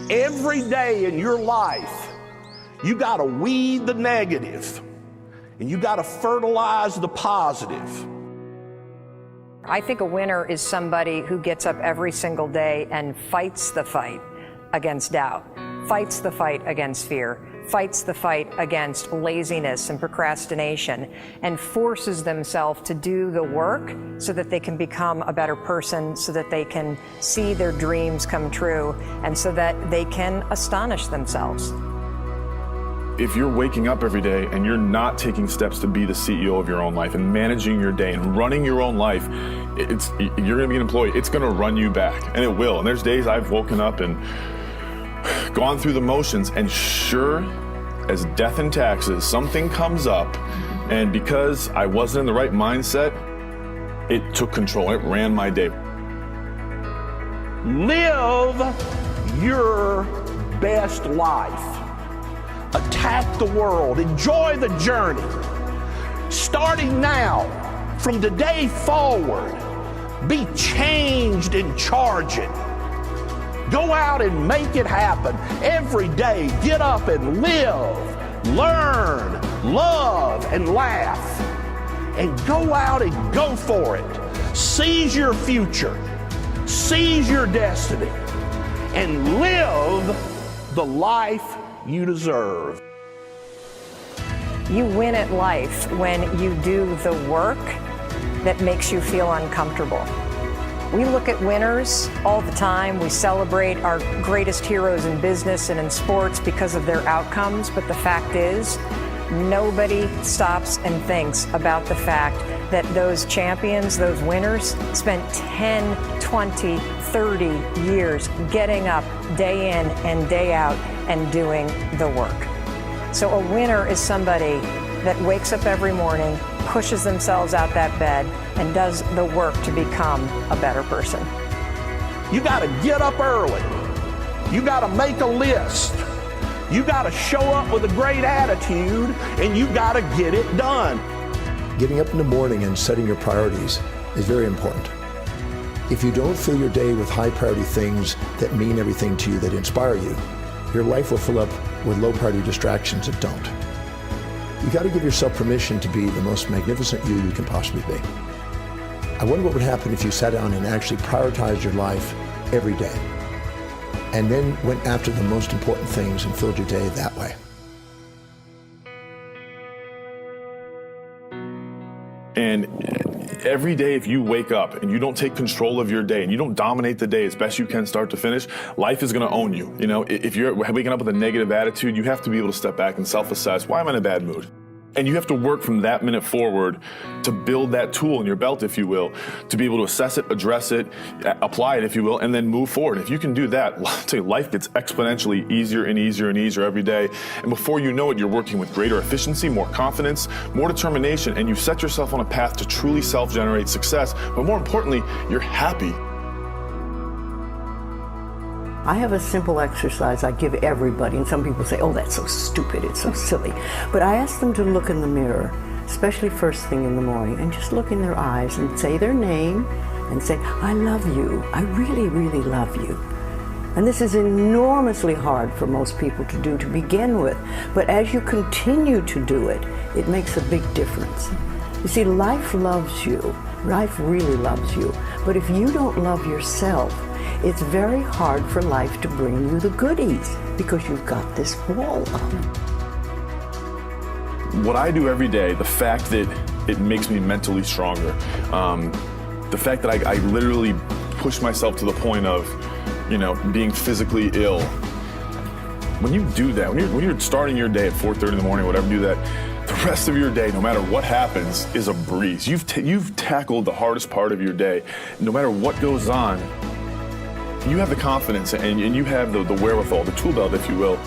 Every day in your life, you got to weed the negative and you got to fertilize the positive. I think a winner is somebody who gets up every single day and fights the fight against doubt, fights the fight against fear, fights the fight against laziness and procrastination, and forces themselves to do the work so that they can become a better person, so that they can see their dreams come true, and so that they can astonish themselves. If you're waking up every day and you're not taking steps to be the CEO of your own life and managing your day and running your own life, you're going to be an employee. It's going to run you back, and it will. And there's days I've woken up and gone through the motions, and sure as death and taxes, something comes up, and because I wasn't in the right mindset, it took control. It ran my day. Live your best life. Attack the world. Enjoy the journey. Starting now, from today forward, be changed and charge it. Go out and make it happen. Every day, get up and live, learn, love, and laugh. And go out and go for it. Seize your future. Seize your destiny. And live the life you deserve. You win at life when you do the work that makes you feel uncomfortable. We look at winners all the time. We celebrate our greatest heroes in business and in sports because of their outcomes, but the fact is, nobody stops and thinks about the fact that those champions, those winners, spent 10, 20, 30 years getting up day in and day out and doing the work. So a winner is somebody that wakes up every morning, pushes themselves out that bed, and does the work to become a better person. You got to get up early. You got to make a list. You got to show up with a great attitude, and you got to get it done. Getting up in the morning and setting your priorities is very important. If you don't fill your day with high priority things that mean everything to you, that inspire you, your life will fill up with low priority distractions that don't. You got to give yourself permission to be the most magnificent you can possibly be. I wonder what would happen if you sat down and actually prioritized your life every day, and then went after the most important things and filled your day that way. And every day, if you wake up and you don't take control of your day and you don't dominate the day as best you can start to finish, life is going to own you. You know, if you're waking up with a negative attitude, you have to be able to step back and self-assess, why am I in a bad mood? And you have to work from that minute forward to build that tool in your belt, if you will, to be able to assess it, address it, apply it, if you will, and then move forward. If you can do that, I'll tell you, life gets exponentially easier and easier and easier every day. And before you know it, you're working with greater efficiency, more confidence, more determination, and you've set yourself on a path to truly self-generate success. But more importantly, you're happy. I have a simple exercise I give everybody, and some people say, oh, that's so stupid, it's so silly. But I ask them to look in the mirror, especially first thing in the morning, and just look in their eyes and say their name and say, I love you, I really, really love you. And this is enormously hard for most people to do to begin with, but as you continue to do it, it makes a big difference. You see, life loves you, life really loves you, but if you don't love yourself, it's very hard for life to bring you the goodies because you've got this wall up. What I do every day, the fact that it makes me mentally stronger, the fact that I literally push myself to the point of, you know, being physically ill. When you do that, when you're starting your day at 4:30 in the morning, whatever, do that, the rest of your day, no matter what happens, is a breeze. You've tackled the hardest part of your day. No matter what goes on, you have the confidence and you have the wherewithal, the tool belt, if you will,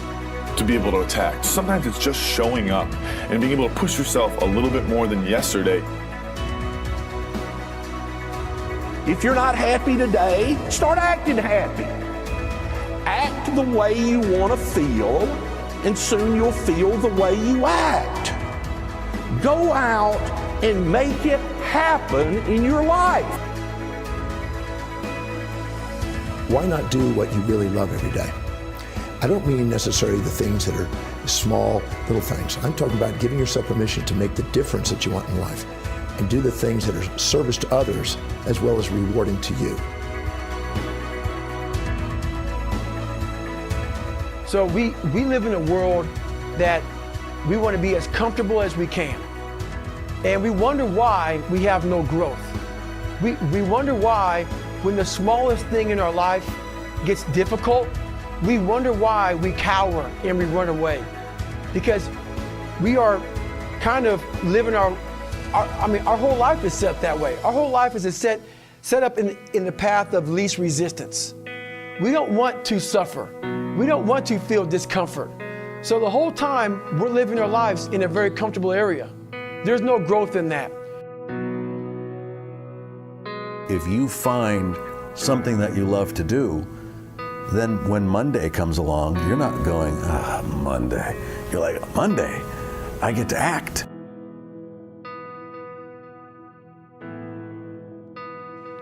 to be able to attack. Sometimes it's just showing up and being able to push yourself a little bit more than yesterday. If you're not happy today, start acting happy. Act the way you want to feel, and soon you'll feel the way you act. Go out and make it happen in your life. Why not do what you really love every day? I don't mean necessarily the things that are small, little things. I'm talking about giving yourself permission to make the difference that you want in life and do the things that are service to others as well as rewarding to you. So we live in a world that we want to be as comfortable as we can. And we wonder why we have no growth. We wonder why when the smallest thing in our life gets difficult, we wonder why we cower and we run away. Because we are kind of living our whole life is set that way. Our whole life is set up in the path of least resistance. We don't want to suffer. We don't want to feel discomfort. So the whole time we're living our lives in a very comfortable area. There's no growth in that. If you find something that you love to do, then when Monday comes along, you're not going, Monday. You're like, Monday, I get to act.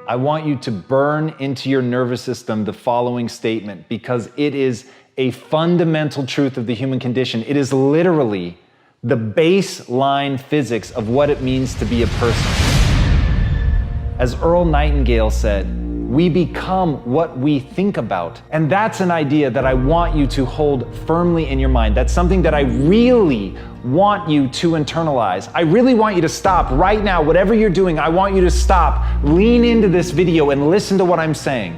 I want you to burn into your nervous system the following statement because it is a fundamental truth of the human condition. It is literally the baseline physics of what it means to be a person. As Earl Nightingale said, we become what we think about. And that's an idea that I want you to hold firmly in your mind. That's something that I really want you to internalize. I really want you to stop right now. Whatever you're doing, I want you to stop, lean into this video and listen to what I'm saying.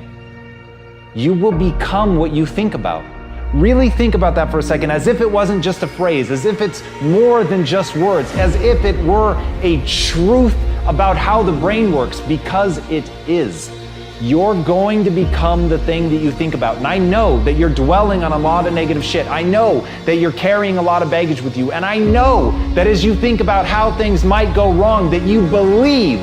You will become what you think about. Really think about that for a second, as if it wasn't just a phrase, as if it's more than just words, as if it were a truth about how the brain works, because it is. You're going to become the thing that you think about. And I know that you're dwelling on a lot of negative shit. I know that you're carrying a lot of baggage with you. And I know that as you think about how things might go wrong, that you believe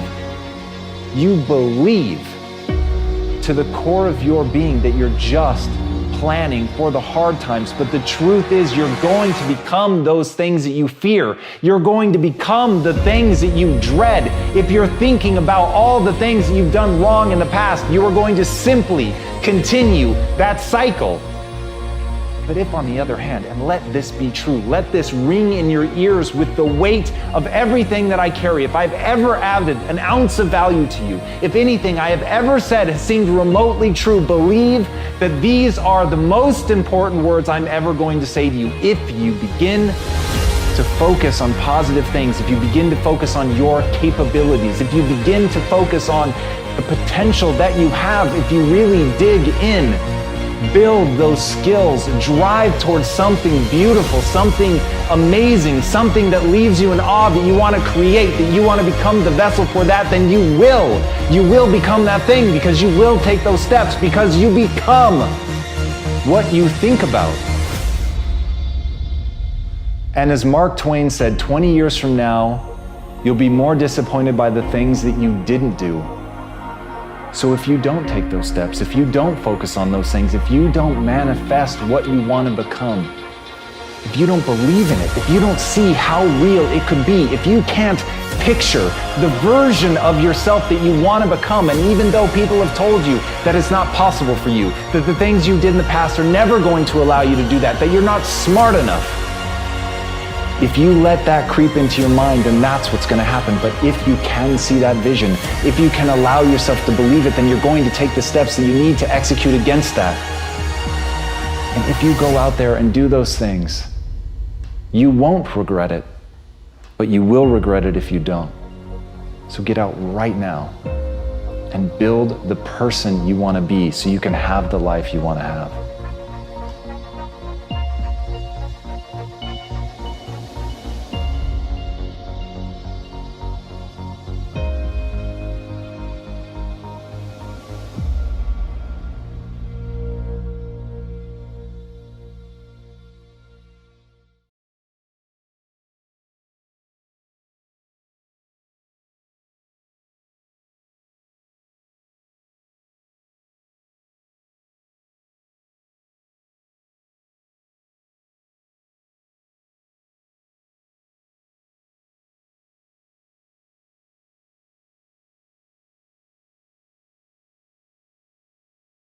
to the core of your being that you're just planning for the hard times. But the truth is, you're going to become those things that you fear. You're going to become the things that you dread. If you're thinking about all the things that you've done wrong in the past, you are going to simply continue that cycle. But if, on the other hand, and let this be true, let this ring in your ears with the weight of everything that I carry, if I've ever added an ounce of value to you, if anything I have ever said has seemed remotely true, believe that these are the most important words I'm ever going to say to you. If you begin to focus on positive things, if you begin to focus on your capabilities, if you begin to focus on the potential that you have, if you really dig in, build those skills, drive towards something beautiful, something amazing, something that leaves you in awe, that you want to create, that you want to become the vessel for that, then you will become that thing, because you will take those steps, because you become what you think about. And as Mark Twain said, 20 years from now, you'll be more disappointed by the things that you didn't do. So if you don't take those steps, if you don't focus on those things, if you don't manifest what you want to become, if you don't believe in it, if you don't see how real it could be, if you can't picture the version of yourself that you want to become, and even though people have told you that it's not possible for you, that the things you did in the past are never going to allow you to do that, that you're not smart enough, if you let that creep into your mind, then that's what's going to happen. But if you can see that vision, if you can allow yourself to believe it, then you're going to take the steps that you need to execute against that. And if you go out there and do those things, you won't regret it, but you will regret it if you don't. So get out right now and build the person you want to be so you can have the life you want to have.